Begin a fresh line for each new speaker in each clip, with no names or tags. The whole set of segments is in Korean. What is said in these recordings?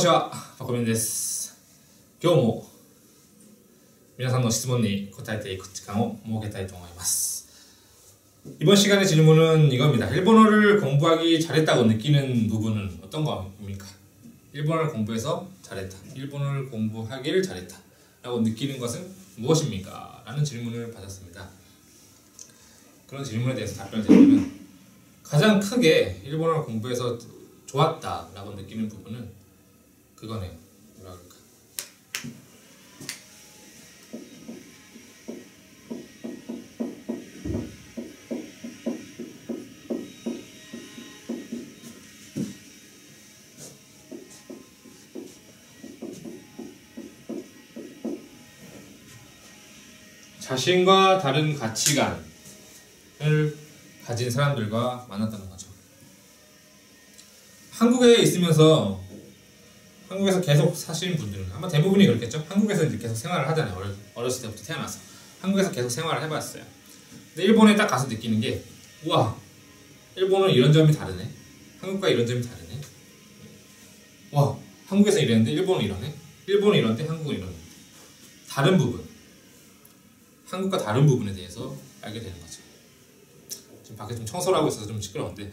konnichiwa、パコミンです。今日も皆さんの質問に答えていく時間を設けたいと思います. 이번 시간의 질문은 이겁니다. 일본어를 공부하기 잘했다고 느끼는 부분은 어떤 겁니까? 일본어를 공부해서 잘했다. 일본어를 공부하기를 잘했다. 라고 느끼는 것은 무엇입니까? 라는 질문을 받았습니다. 그런 질문에 대해서 답변을 드리면 가장 크게 일본어를 공부해서 좋았다 라고 느끼는 부분은 그거네요. 뭐라 그럴까? 자신과 다른 가치관을 가진 사람들과 만났다는 거죠. 한국에 있으면서 한국에서 계속 사시는 분들은 아마 대부분이 그렇겠죠. 한국에서 이제 계속 생활을 하잖아요. 어렸을 때부터 태어나서 한국에서 계속 생활을 해봤어요. 근데 일본에 딱 가서 느끼는 게 우와, 일본은 이런 점이 다르네. 한국과 이런 점이 다르네. 와, 한국에서 이랬는데 일본은 이러네. 일본은 이런데 한국은 이러네. 다른 부분, 한국과 다른 부분에 대해서 알게 되는 거죠. 지금 밖에 좀 청소를 하고 있어서 좀 시끄러운데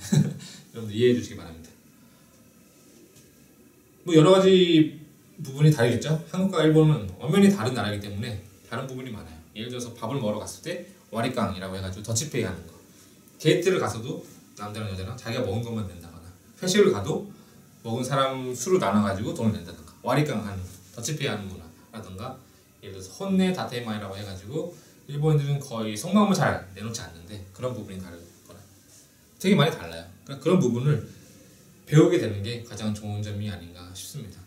여러분들 이해해 주시기 바랍니다. 뭐 여러 가지 부분이 다르겠죠. 한국과 일본은 엄연히 다른 나라이기 때문에 다른 부분이 많아요. 예를 들어서 밥을 먹으러 갔을 때 와리깡이라고 해가지고 더치페이 하는 거. 데이트를 가서도 남자랑 여자랑 자기가 먹은 것만 낸다거나, 회식을 가도 먹은 사람 수로 나눠가지고 돈을 낸다든가, 와리깡 하는 거, 더치페이 하는 문화라든가, 예를 들어서 혼내 다테마이라고 해가지고 일본인들은 거의 속마음을 잘 내놓지 않는데 그런 부분이 다르거나 되게 많이 달라요. 그러니까 그런 부분을 배우게 되는 게 가장 좋은 점이 아닌가 싶습니다.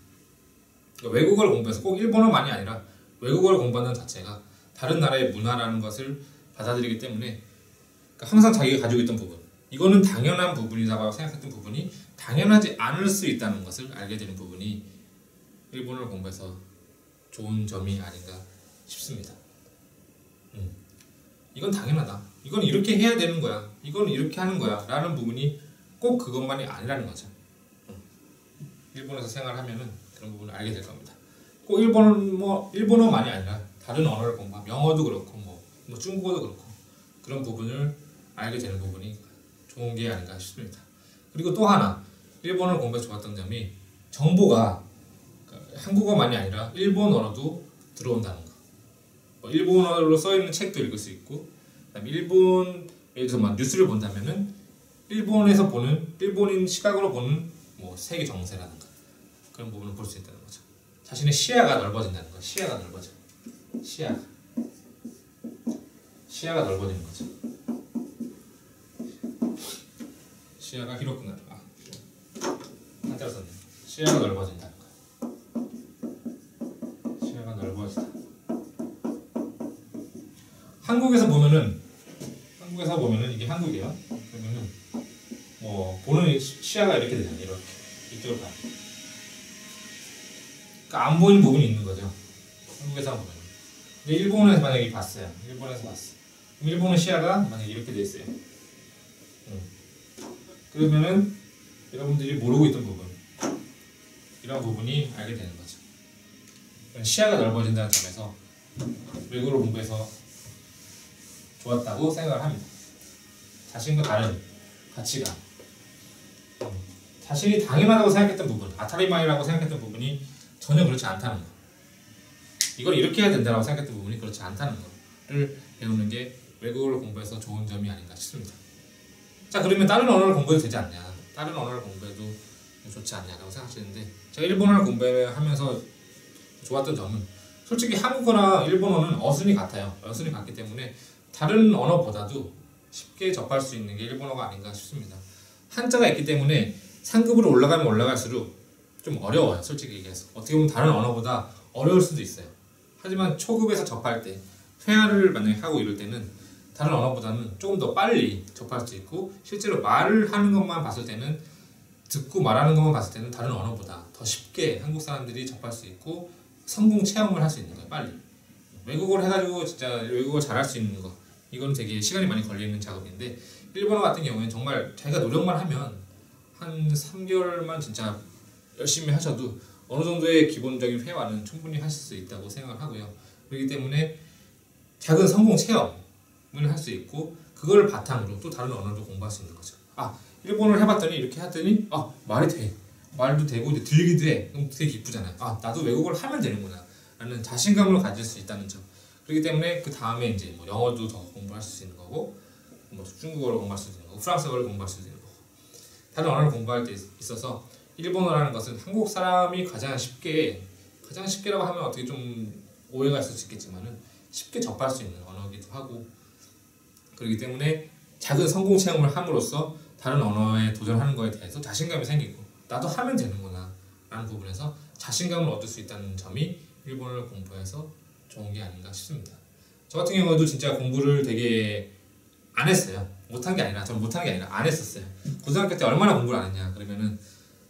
그러니까 외국어를 공부해서 꼭 일본어만이 아니라 외국어를 공부하는 자체가 다른 나라의 문화라는 것을 받아들이기 때문에 그러니까 항상 자기가 가지고 있던 부분, 이거는 당연한 부분이라고 생각했던 부분이 당연하지 않을 수 있다는 것을 알게 되는 부분이 일본어를 공부해서 좋은 점이 아닌가 싶습니다. 이건 당연하다. 이건 이렇게 해야 되는 거야. 이건 이렇게 하는 거야. 라는 부분이 꼭 그것만이 아니라는 거죠. 일본에서 생활하면은 그런 부분을 알게 될 겁니다. 꼭 일본어만이 아니라 다른 언어를 공부하면 영어도 그렇고 뭐 중국어도 그렇고 그런 부분을 알게 되는 부분이 좋은 게 아닌가 싶습니다. 그리고 또 하나 일본어를 공부해서 좋았던 점이 정보가 한국어만이 아니라 일본어로도 들어온다는 거. 일본어로 써있는 책도 읽을 수 있고, 그다음에 예를 들어서 막 뉴스를 본다면은 일본에서 보는, 일본인 시각으로 보는 뭐 세계 정세라든가 그런 부분을 볼 수 있다는 거죠. 자신의 시야가 넓어진다는 거죠. 시야가 넓어져. 시야가 넓어지는 거죠. 시야가 히로쿠나. 한자로 썼네. 시야가 넓어진다는 거. 시야가 넓어지다. 한국에서 보면은 이게 한국이에요. 그러면은 뭐 보는 시야가 이렇게 되잖아요. 이렇게 이쪽으로 가요. 그러니까 안 보이는 부분이 있는 거죠. 한국에서 보면. 근데 일본에서 만약에 봤어요. 일본에서 봤어. 그럼 일본의 시야가 만약에 이렇게 돼 있어요. 그러면은 여러분들이 모르고 있던 부분, 이런 부분이 알게 되는 거죠. 시야가 넓어진다는 점에서 외국어를 공부해서 좋았다고 생각을 합니다. 자신과 다른 가치관, 자신이 당연하다고 생각했던 부분, 아타리마이라고 생각했던 부분이 전혀 그렇지 않다는 거. 이걸 이렇게 해야 된다고 생각했던 부분이 그렇지 않다는 거를 배우는 게 외국어를 공부해서 좋은 점이 아닌가 싶습니다. 자, 그러면 다른 언어를 공부해도 되지 않냐? 다른 언어를 공부해도 좋지 않냐라고 생각하시는데, 제가 일본어를 공부하면서 좋았던 점은 솔직히 한국어나 일본어는 어순이 같아요. 어순이 같기 때문에 다른 언어보다도 쉽게 접할 수 있는 게 일본어가 아닌가 싶습니다. 한자가 있기 때문에 상급으로 올라가면 올라갈수록 좀 어려워요. 솔직히 얘기해서 어떻게 보면 다른 언어보다 어려울 수도 있어요. 하지만 초급에서 접할 때, 회화를 만약에 하고 이럴 때는 다른 언어보다는 조금 더 빨리 접할 수 있고, 실제로 말을 하는 것만 봤을 때는, 듣고 말하는 것만 봤을 때는 다른 언어보다 더 쉽게 한국 사람들이 접할 수 있고 성공 체험을 할 수 있는 거예요. 빨리 외국어를 해가지고 진짜 외국어 잘할 수 있는 거, 이건 되게 시간이 많이 걸리는 작업인데, 일본어 같은 경우에는 정말 자기가 노력만 하면 한 3개월만 진짜 열심히 하셔도 어느 정도의 기본적인 회화는 충분히 하실 수 있다고 생각을 하고요. 그렇기 때문에 작은 성공 체험을 할 수 있고 그걸 바탕으로 또 다른 언어도 공부할 수 있는 거죠. 아, 일본어를 해봤더니 이렇게 하더니 말이 돼. 말도 되고 이제 들리기도 해. 그럼 되게 기쁘잖아요. 아, 나도 외국어를 하면 되는구나 라는 자신감을 가질 수 있다는 점. 그렇기 때문에 그 다음에 이제 뭐 영어도 더 공부할 수 있는 거고 뭐 중국어를 공부할 수 있는 거고 프랑스어를 공부할 수 있는 거고 다른 언어를 공부할 때 있어서 일본어라는 것은 한국 사람이 가장 쉽게라고 하면 어떻게 좀 오해가 있을 수 있겠지만은 쉽게 접할 수 있는 언어이기도 하고 그렇기 때문에 작은 성공 체험을 함으로써 다른 언어에 도전하는 거에 대해서 자신감이 생기고 나도 하면 되는구나 라는 부분에서 자신감을 얻을 수 있다는 점이 일본어를 공부해서 좋은 게 아닌가 싶습니다. 저 같은 경우도 진짜 공부를 되게 안 했어요. 못한 게 아니라 안 했었어요. 고등학교 때 얼마나 공부를 안 했냐 그러면은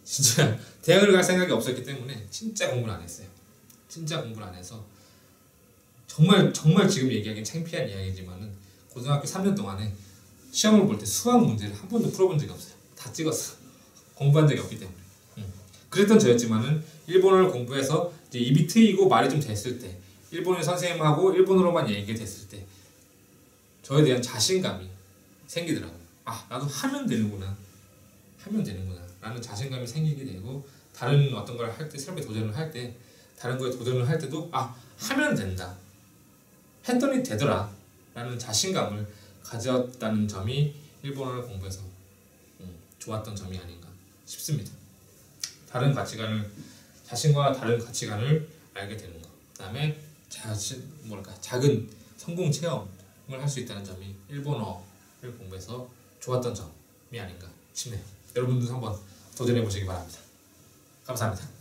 진짜 대학을 갈 생각이 없었기 때문에 진짜 공부를 안 했어요. 진짜 공부를 안 해서 정말 지금 얘기하기엔 창피한 이야기지만은 고등학교 3년 동안에 시험을 볼 때 수학 문제를 한 번도 풀어본 적이 없어요. 다 찍었어. 공부한 적이 없기 때문에. 그랬던 저였지만은 일본어를 공부해서 이제 입이 트이고 말이 좀 됐을 때 일본어 선생님하고 일본어로만 얘기가 됐을 때 저에 대한 자신감이 생기더라고요. 아, 나도 하면 되는구나 라는 자신감이 생기게 되고 다른 어떤 걸 할 때 새롭게 도전을 할 때 다른 거에 도전을 할 때도 하면 된다 했더니 되더라 라는 자신감을 가졌다는 점이 일본어를 공부해서 좋았던 점이 아닌가 싶습니다. 자신과 다른 가치관을 알게 되는 것, 그 다음에 작은 성공 체험을 할 수 있다는 점이 일본어를 공부해서 좋았던 점이 아닌가 싶네요. 여러분도 한번 도전해 보시기 바랍니다. 감사합니다.